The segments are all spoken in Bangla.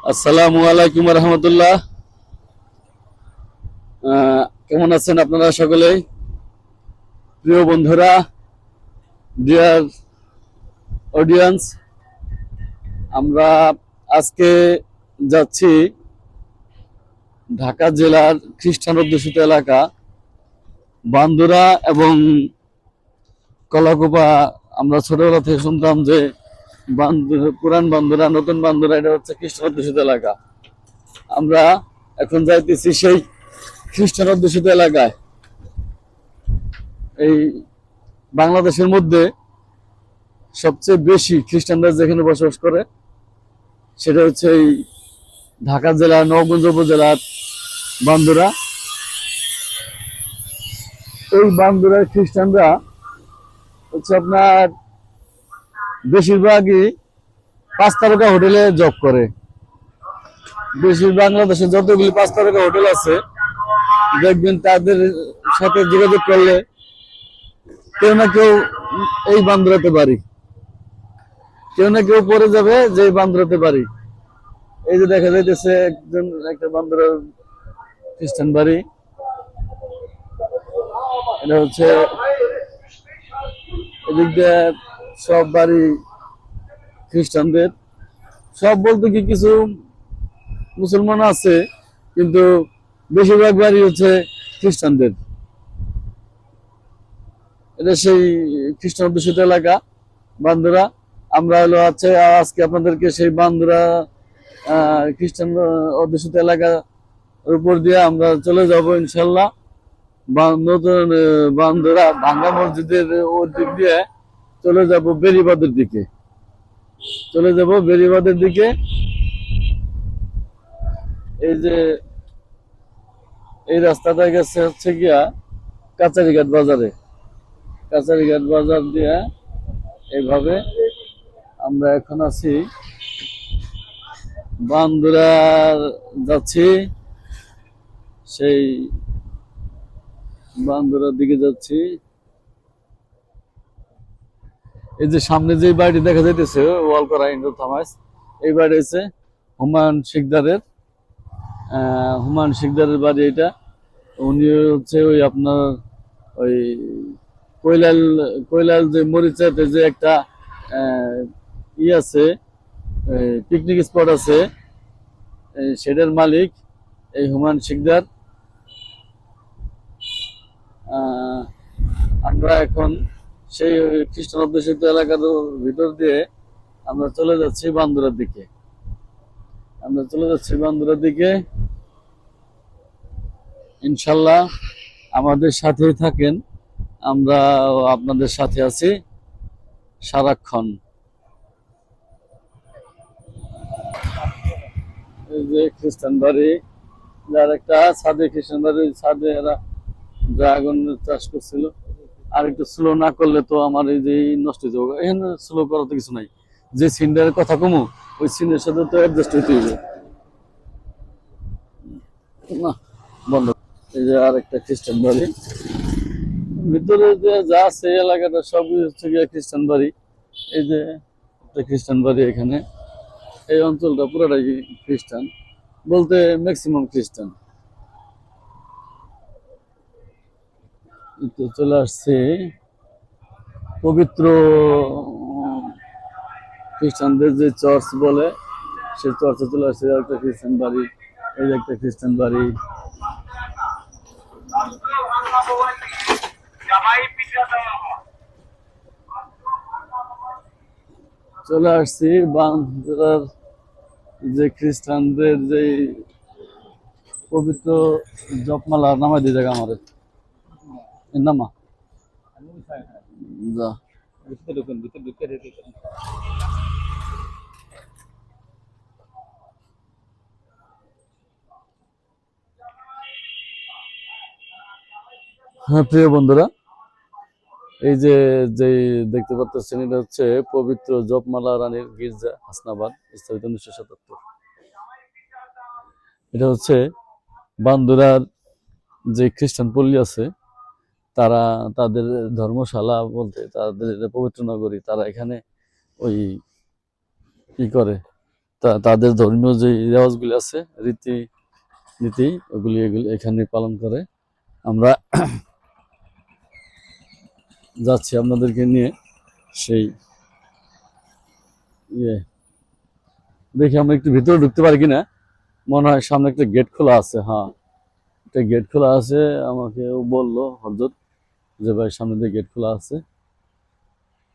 আসসালামু আলাইকুম রহমতুল্লাহ। কেমন আছেন আপনারা সকলেই? প্রিয় বন্ধুরা, ডিয়ার অডিয়েন্স, আমরা আজকে যাচ্ছি ঢাকা জেলার খ্রিস্টান অধ্যুষিত এলাকা বান্দুরা এবং কলাকুপা। আমরা ছোটবেলা থেকে শুনতাম যে পুরান বান্দুরা, নতুন বান্দুরা, এটা হচ্ছে খ্রিস্টান অধ্যুষিত এলাকা। আমরা এখন যাইতেছি সেই খ্রিস্টান অধ্যুষিত এলাকায়। এই বাংলাদেশের মধ্যে সবচেয়ে বেশি খ্রিস্টানরা যেখানে বসবাস করে সেটা হচ্ছে এই ঢাকা জেলার নওগাঁ উপজেলার বান্দুরা। এই বান্দুরার খ্রিস্টানরা হচ্ছে আপনার বেশিরভাগই 5 তারকা হোটেলে জব করে। বাংলাদেশে যতগুলি 5 তারকা হোটেল আছে দেখবেন তাদের সাথে যোগাযোগ করলে কেউ না কেউ এই বান্দুরাতে বাড়ি, কেউ না কেউ পরে যাবে যে বান্দুরাতে বাড়ি। এই যে দেখা যাইতেছে একটা বান্দুরার খ্রিস্টান বাড়ি। এটা হচ্ছে এদিক দিয়ে সব বাড়ি খ্রিস্টানদের। সব বলতে কি কিছু মুসলমান আছে, কিন্তু বেশিরভাগ বাড়ি হচ্ছে খ্রিস্টানদের। এটা সেই খ্রিস্টান অধ্যুষিত এলাকা বান্দুরা। আমরা হলো আজকে আপনাদেরকে সেই বান্দুরা খ্রিস্টান অধ্যুষিত এলাকার উপর দিয়ে আমরা চলে যাব ইনশাল্লাহ। নতুন বান্দুরা ভাঙ্গা মসজিদের ওর দিক দিয়ে চলে যাব বেরিবাদের দিকে। এই যে এই রাস্তাটা গেছে হচ্ছে গিয়া কাচারিঘাট বাজারে। কাচারিঘাট বাজার দিয়ে এইভাবে আমরা এখন আছি বান্দুরার যাচ্ছি, সেই বান্দুরার দিকে যাচ্ছি। এই যে সামনে যে বাড়িটি দেখা যাইতেছে ওয়াল করা ইন্ডো থামাস, এই বাড়ি হচ্ছে হুমায়ুন শিকদারের বাড়ি এটা। উনি হচ্ছে ওই আপনার ওই কৈলাল কৈলাল যে মরিচাতে যে একটা আছে, পিকনিক স্পট আছে, সেটার মালিক এই হুমায়ুন শিকদার। আমরা এখন সেই খ্রিস্টান অধ্যুষিত এলাকার ভিতর দিয়ে আমরা চলে যাচ্ছি বান্দুরার দিকে। ইনশাল্লাহ আমাদের সাথেই থাকেন, আমরা আপনাদের সাথে আছি সারাক্ষণ। এই যে খ্রিস্টান বাড়ি, যার একটা ছাদে খ্রিস্টান বাড়ি, ছাদে এরা ড্রাগন চাষ করছিল। আর একটু স্লো না করলে তো আমার এই যে নষ্ট হয়ে যাবে। এখানে স্লো করার তো কিছু নাই, যে সিনটার কথা কমু ওই সিনের সাথে তো অ্যাডজাস্ট হইতে হবে না। বন্ধ। এই যে আর একটা খ্রিস্টান বাড়ি, ভিতরে যে যা আছে এই এলাকাটা সবই হচ্ছে গিয়ে খ্রিস্টান বাড়ি। এই যে একটা খ্রিস্টান বাড়ি এখানে। এই অঞ্চলটা পুরোটাই খ্রিস্টান, বলতে ম্যাক্সিমাম খ্রিস্টান। তো চলে আসছে পবিত্র খ্রিস্টানদের যে চার্চ বলে, সেই চার্চে চলে আসছে একটা খ্রিস্টান বাড়ি। এই যে একটা খ্রিস্টান বাড়ি। চলে আসছি বান্দরার যে খ্রিস্টানদের যে পবিত্র জপমালা নামাই দিয়ে জায়গা আমার নামা যা। হ্যাঁ প্রিয় বন্ধুরা, এই যে যে দেখতে পাচ্ছেন এটা হচ্ছে পবিত্র জপমালা রানীর গির্জা, হাসনাবাদ, স্থাপিত 1977। এটা হচ্ছে বান্দুরার যে খ্রিস্টান পল্লী আছে, তারা তাদের ধর্মশালা বলতে তাদের পবিত্র নগরী, তারা এখানে ওই কি করে তাদের ধর্মীয় যে রেওয়াজগুলি আছে, রীতি নীতি, এগুলি এখানে পালন করে। আমরা যাচ্ছি আপনাদেরকে নিয়ে সেই ইয়ে, দেখি আমরা একটু ভিতরে ঢুকতে পারি কিনা। মনে হয় সামনে একটা গেট খোলা আছে। হ্যাঁ, একটা গেট খোলা আছে, আমাকে বললো হযরত যে ভাই সামনে দিয়ে গেট খোলা আছে।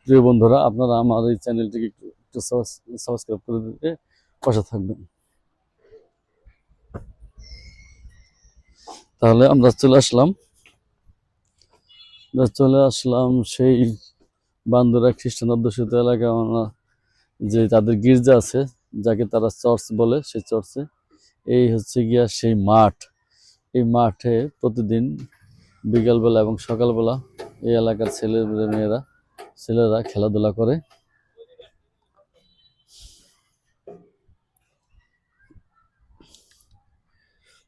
প্রিয় বন্ধুরা, আপনারা আমার এই চ্যানেলটিকে একটু একটু সাবস্ক্রাইব করে দিতে পাশে থাকবেন। তাহলে আমরা চলে আসলাম সেই বান্দরা খ্রিস্টান অধ্যুষিত এলাকা। যে তাদের গির্জা আছে, যাকে তারা চার্চ বলে, সেই চার্চে এই হচ্ছে গিয়া সেই মাঠ। এই মাঠে প্রতিদিন বিকালবেলা এবং সকালবেলা এই এলাকার ছেলেরা খেলাধুলা করে।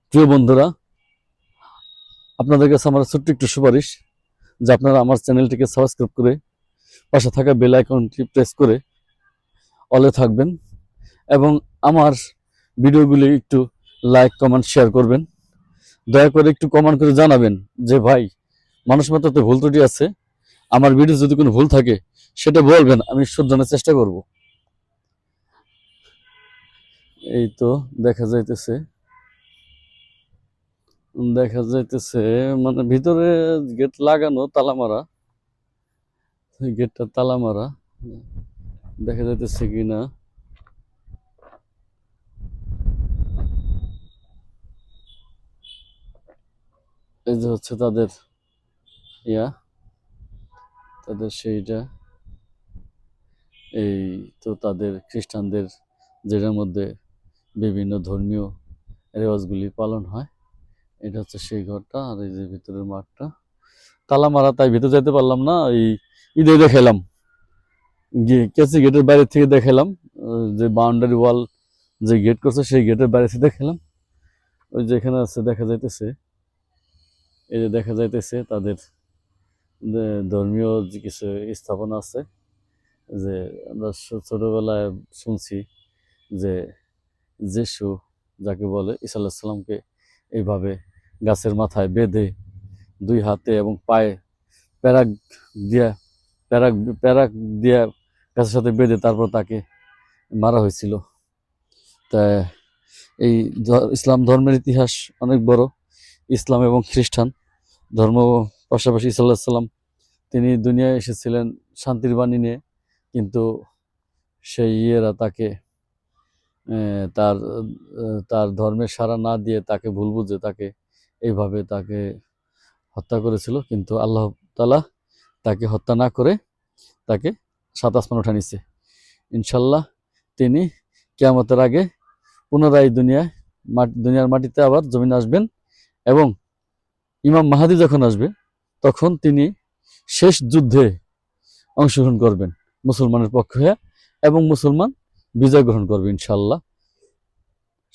প্রিয় বন্ধুরা, আপনাদের কাছে আমার ছোট্ট একটু সুপারিশ যে আপনারা আমার চ্যানেলটিকে সাবস্ক্রাইব করে পাশে থাকা বেল আইকনটি প্রেস করে অলে থাকবেন এবং আমার ভিডিওগুলি একটু লাইক, কমেন্ট, শেয়ার করবেন। দয়া করে একটু কমেন্ট করে জানাবেন যে ভাই, মানুষ মাত্রাতে ভুল ত্রুটি আছে, আমার ভিডিও যদি কোনো ভুল থাকে সেটা বলবেন, আমি শুধরানোর চেষ্টা করব। এই তো দেখা যাইতেছে মানে ভিতরে গেট লাগানো, তালা মারা, গেটটা তালা মারা, দেখা যাইতেছে কিনা। এই যে হচ্ছে তাদের তাদের সেইটা। এই তো তাদের খ্রিস্টানদের, যেটার মধ্যে বিভিন্ন ধর্মীয় রেওয়াজগুলি পালন হয়। এটা হচ্ছে সেই ঘরটা। আর এই যে ভিতরের মাঠটা তালা মারা, তাই ভিতরে যেতে পারলাম না। এই ঈদে দেখাইলাম, কেসি গেটের বাইরে থেকে দেখাইলাম, যে বাউন্ডারি ওয়াল যে গেট করছে সেই গেটের বাইরে থেকে দেখালাম। ওই যে এখানে আছে, দেখা যাইতেছে, এই যে দেখা যাইতেছে তাদের ধর্মীয় যে কিছু স্থাপনা আছে। যে আমরা ছোটবেলায় শুনছি যে যিশু, যাকে বলে ঈসা আলাইহিস সালামকে, এইভাবে গাছের মাথায় বেঁধে দুই হাতে এবং পায়ে প্যারাক দিয়া প্যারাক প্যারাক দিয়া গাছের সাথে বেঁধে তারপর তাকে মারা হয়েছিল। তা এই ইসলাম ধর্মের ইতিহাস অনেক বড়। ইসলাম এবং খ্রিস্টান ধর্ম পাশাপাশি ঈসা আলাইহিস সালাম তিনি দুনিয়ায় এসেছিলেন শান্তির বাণী নিয়ে, কিন্তু সেই ইয়েরা তাকে তার তার ধর্মের সাড়া না দিয়ে তাকে ভুল বুঝে তাকে এইভাবে তাকে হত্যা করেছিল। কিন্তু আল্লাহ তাআলা তাকে হত্যা না করে তাকে ৭ আসমান উঠা নিচ্ছে। ইনশাল্লাহ তিনি কিয়ামতের আগে পুনরায় দুনিয়ার মাটিতে আবার জমিনে আসবেন এবং ইমাম মাহাদি যখন আসবে তখন তিনি শেষ যুদ্ধে অংশগ্রহণ করবেন মুসলমানের পক্ষে হয়ে, এবং মুসলমান বিজয় গ্রহণ করবে। ইনশাল্লাহ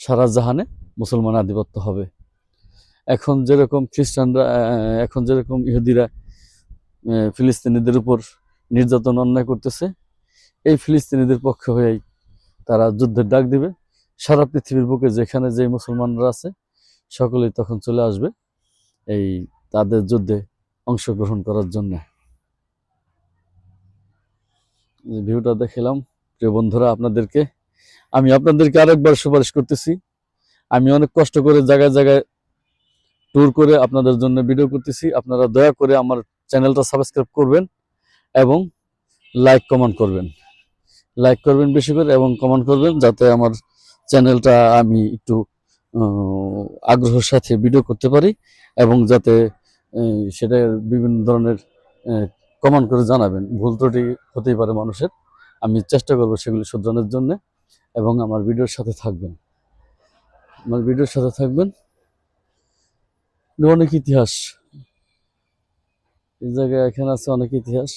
সারা জাহানে মুসলমান আধিপত্য হবে। এখন যেরকম ইহুদিরা ফিলিস্তিনিদের উপর নির্যাতন অন্যায় করতেছে, এই ফিলিস্তিনিদের পক্ষে হয়েই তারা যুদ্ধের ডাক দিবে। সারা পৃথিবীর বুকে যেখানে যে মুসলমানরা আছে সকলেই তখন চলে আসবে এই তাদের যুদ্ধে অংশগ্রহণ করার জন্য। ভিউটা দেখালাম প্রিয় বন্ধুরা আপনাদেরকে। আমি আপনাদেরকে আরেকবার সুপারিশ করতেছি, আমি অনেক কষ্ট করে জায়গায় জায়গায় ট্যুর করে আপনাদের জন্য ভিডিও করতেছি। আপনারা দয়া করে আমার চ্যানেলটা সাবস্ক্রাইব করবেন এবং লাইক করবেন বেশি করে এবং কমেন্ট করবেন, যাতে আমার চ্যানেলটা আমি একটু আগ্রহের সাথে ভিডিও করতে পারি, এবং যাতে সেটা বিভিন্ন ধরনের কমেন্ট করে জানাবেন। ভুল ত্রুটি হতেই পারে মানুষের, আমি চেষ্টা করব সেগুলি শুধরানোর জন্য। এবং আমার ভিডিওর সাথে থাকবেন, অনেক ইতিহাস এই জায়গায় এখানে আছে, অনেক ইতিহাস।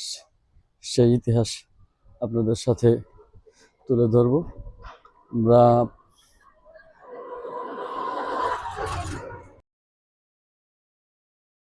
সেই ইতিহাস আপনাদের সাথে তুলে ধরবো। আমরা